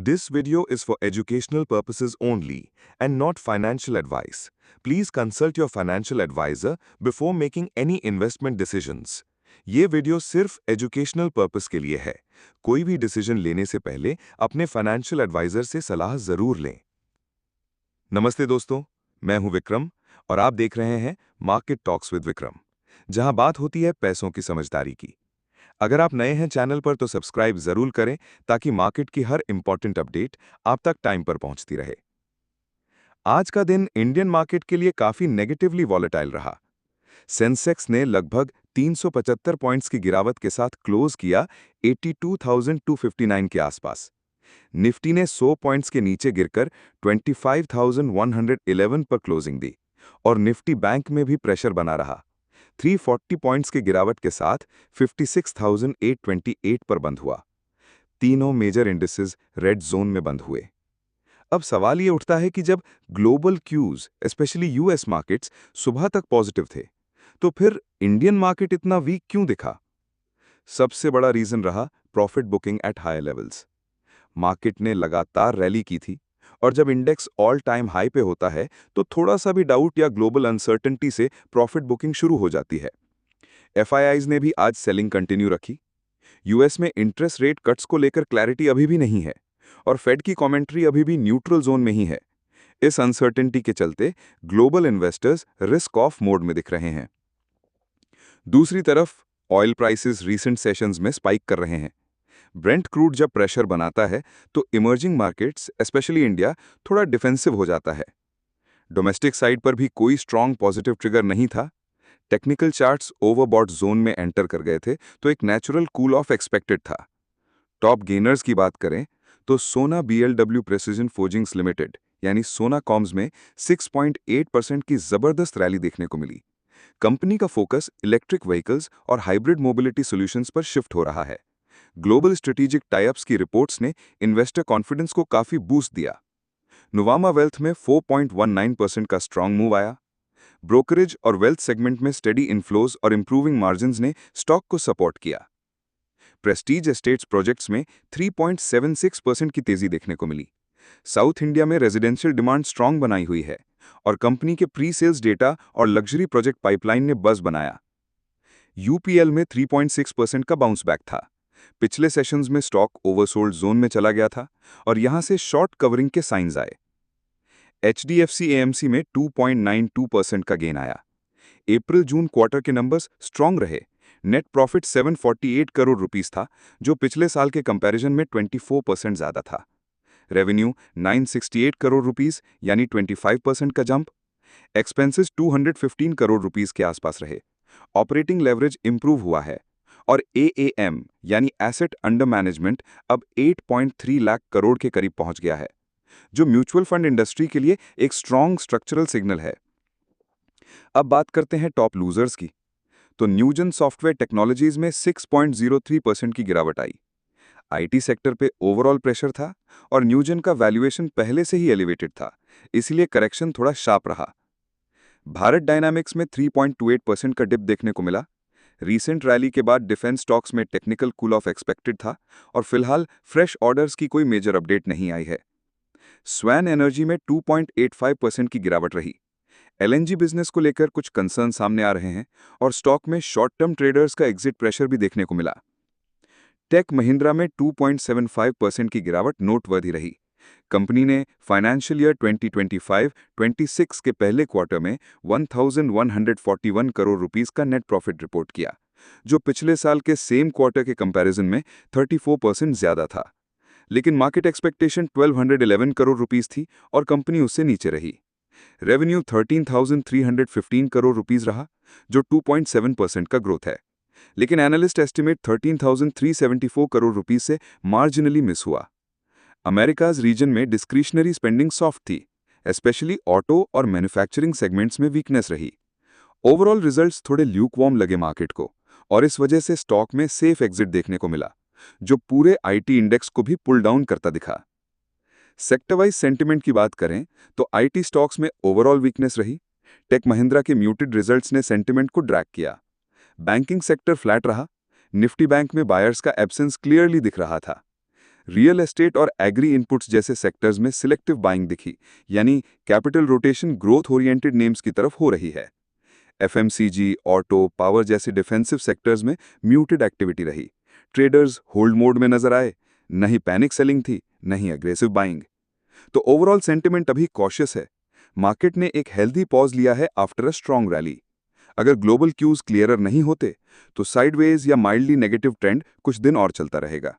This video is for educational purposes only and not financial advice. Please consult your financial advisor before making any investment decisions. ये video सिर्फ educational purpose के लिए है। कोई भी decision लेने से पहले अपने फाइनेंशियल एडवाइजर से सलाह जरूर लें। नमस्ते दोस्तों, मैं हूं विक्रम और आप देख रहे हैं मार्केट टॉक्स विद विक्रम, जहां बात होती है पैसों की समझदारी की। अगर आप नए हैं चैनल पर तो सब्सक्राइब जरूर करें ताकि मार्केट की हर इंपॉर्टेंट अपडेट आप तक टाइम पर पहुंचती रहे। आज का दिन इंडियन मार्केट के लिए काफी नेगेटिवली वॉलेटाइल रहा। सेंसेक्स ने लगभग 375 पॉइंट्स की गिरावट के साथ क्लोज किया 82,259 के आसपास। निफ्टी ने 100 पॉइंट्स के नीचे गिरकर 25,111 पर क्लोजिंग दी और निफ्टी बैंक में भी प्रेशर बना रहा। 340 पॉइंट्स के गिरावट के साथ 56,828 पर बंद हुआ। तीनों मेजर इंडिसेस रेड जोन में बंद हुए। अब सवाल ये उठता है कि जब global cues specially US markets सुबह तक पॉजिटिव थे, तो फिर इंडियन मार्केट इतना वीक क्यों दिखा? सबसे बड़ा रीजन रहा profit booking at higher levels. Market ने लगातार रैली की थी और जब इंडेक्स ऑल टाइम हाई पे होता है तो थोड़ा सा भी डाउट या ग्लोबल अनसर्टेनिटी से प्रॉफिट बुकिंग शुरू हो जाती है। एफआईआईज ने भी आज सेलिंग कंटिन्यू रखी। यूएस में इंटरेस्ट रेट कट्स को लेकर क्लैरिटी अभी भी नहीं है और फेड की कमेंट्री अभी भी न्यूट्रल जोन में ही है। इस अनसर्टेनिटी के चलते global investors risk of mode में दिख रहे हैं। दूसरी तरफ ऑयल प्राइसेस रीसेंट सेशंस में स्पाइक कर रहे हैं। ब्रेंट क्रूड जब प्रेशर बनाता है तो इमर्जिंग मार्केट्स स्पेशली इंडिया थोड़ा डिफेंसिव हो जाता है। डोमेस्टिक साइड पर भी कोई स्ट्रांग पॉजिटिव ट्रिगर नहीं था। टेक्निकल चार्ट्स ओवरबॉट जोन में एंटर कर गए थे तो एक नेचुरल कूल ऑफ एक्सपेक्टेड था। टॉप गेनर्स की बात करें तो सोना बीएलडब्ल्यू प्रेसिजन फोर्जिंग्स लिमिटेड यानी सोना कॉम्स में 6.8% की जबरदस्त रैली देखने को मिली। कंपनी का फोकस इलेक्ट्रिक व्हीकल्स और हाइब्रिड मोबिलिटी सॉल्यूशंस पर शिफ्ट हो रहा है। ग्लोबल स्ट्रेटेजिक टाइप्स की रिपोर्ट्स ने इन्वेस्टर कॉन्फिडेंस को काफी बूस्ट दिया। नुवामा वेल्थ में 4.19% का स्ट्रांग मूव आया। ब्रोकरेज और वेल्थ सेगमेंट में स्टेडी इनफ्लोज और इंप्रूविंग मार्जिन्स ने स्टॉक को सपोर्ट किया। प्रेस्टीज एस्टेट्स प्रोजेक्ट्स में 3.76% की तेजी देखने को मिली। साउथ इंडिया में रेजिडेंशियल डिमांड स्ट्रांग बनाई हुई है और कंपनी के प्री सेल्स डेटा और लग्जरी प्रोजेक्ट पाइपलाइन ने बज़ बनाया। यूपीएल में 3.6% का बाउंस बैक था। पिछले सेशंस में स्टॉक ओवरसोल्ड जोन में चला गया था और यहां से शॉर्ट कवरिंग के साइंस आए। एचडीएफसी एएमसी में 2.92% का गेन आया। अप्रैल जून क्वार्टर के नंबर्स स्ट्रांग रहे। नेट प्रॉफिट 748 करोड़ रुपीस था, जो पिछले साल के कंपैरिजन में 24% ज्यादा था। रेवेन्यू 968 करोड़ रुपीस यानी 25% का जंप। एक्सपेंसेस 215 करोड़ रुपीस के आसपास रहे। ऑपरेटिंग लेवरेज इंप्रूव हुआ है और एएएम यानी एसेट अंडर मैनेजमेंट अब 8.3 लाख करोड़ के करीब पहुंच गया है, जो म्यूचुअल फंड इंडस्ट्री के लिए एक स्ट्रांग स्ट्रक्चरल सिग्नल है। अब बात करते हैं टॉप लूजर्स की, तो न्यूजन सॉफ्टवेयर टेक्नोलॉजीज में 6.03% की गिरावट आई। आईटी सेक्टर पे ओवरऑल प्रेशर था और न्यूजन का वैल्यूएशन पहले से ही एलिवेटेड था, इसलिए करेक्शन थोड़ा शार्प रहा। भारत डायनामिक्स में 3.28% का डिप देखने को मिला। रीसेंट रैली के बाद डिफेंस स्टॉक्स में टेक्निकल कूल ऑफ एक्सपेक्टेड था और फिलहाल फ्रेश ऑर्डर्स की कोई मेजर अपडेट नहीं आई है। स्वैन एनर्जी में 2.85% की गिरावट रही। एलएनजी बिजनेस को लेकर कुछ कंसर्न सामने आ रहे हैं और स्टॉक में शॉर्ट टर्म ट्रेडर्स का एग्जिट प्रेशर भी देखने को मिला। टेक महिंद्रा में 2.75% की गिरावट नोटवर्दी रही। कंपनी ने फाइनेंशियल ईयर 2025-26 के पहले क्वार्टर में 1141 करोड़ रुपीस का नेट प्रॉफिट रिपोर्ट किया, जो पिछले साल के सेम क्वार्टर के कंपैरिजन में 34% ज्यादा था। लेकिन मार्केट एक्सपेक्टेशन 1211 करोड़ रुपीस थी और कंपनी उससे नीचे रही। रेवेन्यू 13,315 करोड़ रुपीस रहा, जो 2.7% का ग्रोथ है, लेकिन एनालिस्ट एस्टिमेट 13,374 करोड़ रुपीस से मार्जिनली मिस हुआ। अमेरिकाज रीजन में डिस्क्रिशनरी स्पेंडिंग सॉफ्ट थी, स्पेशली ऑटो और मैन्युफैक्चरिंग सेगमेंट्स में वीकनेस रही। ओवरऑल रिजल्ट्स थोड़े ल्यूकवार्म लगे मार्केट को और इस वजह से स्टॉक में सेफ एग्जिट देखने को मिला, जो पूरे आईटी इंडेक्स को भी पुल डाउन करता दिखा। सेक्टर वाइज सेंटिमेंट की बात करें तो आईटी स्टॉक्स में ओवरऑल वीकनेस रही। टेक महिंद्रा के म्यूटेड रिजल्ट्स ने सेंटिमेंट को ड्रैग किया। बैंकिंग सेक्टर फ्लैट रहा। निफ्टी बैंक में बायर्स का एब्सेंस क्लियरली दिख रहा था। रियल एस्टेट और एग्री इनपुट्स जैसे सेक्टर्स में सिलेक्टिव बाइंग दिखी, यानी capital rotation growth oriented names की तरफ हो रही है। एफएमसीजी, ऑटो, पावर जैसे डिफेंसिव सेक्टर्स में म्यूटेड एक्टिविटी रही। ट्रेडर्स होल्ड मोड में नजर आए, नहीं पैनिक सेलिंग थी, नहीं एग्रेसिव बाइंग। तो ओवरऑल सेंटिमेंट अभी कॉशियस है। मार्केट ने एक हेल्दी पॉज लिया है आफ्टर अ स्ट्रॉन्ग रैली। अगर ग्लोबल क्यूज क्लियरर नहीं होते तो साइडवेज या माइल्डली नेगेटिव ट्रेंड कुछ दिन और चलता रहेगा।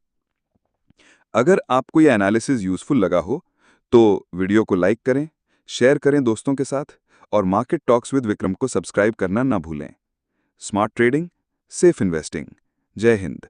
अगर आपको यह एनालिसिस यूजफुल लगा हो तो वीडियो को लाइक करें, शेयर करें दोस्तों के साथ, और मार्केट टॉक्स विद विक्रम को सब्सक्राइब करना ना भूलें। Smart trading, safe investing. जय हिंद।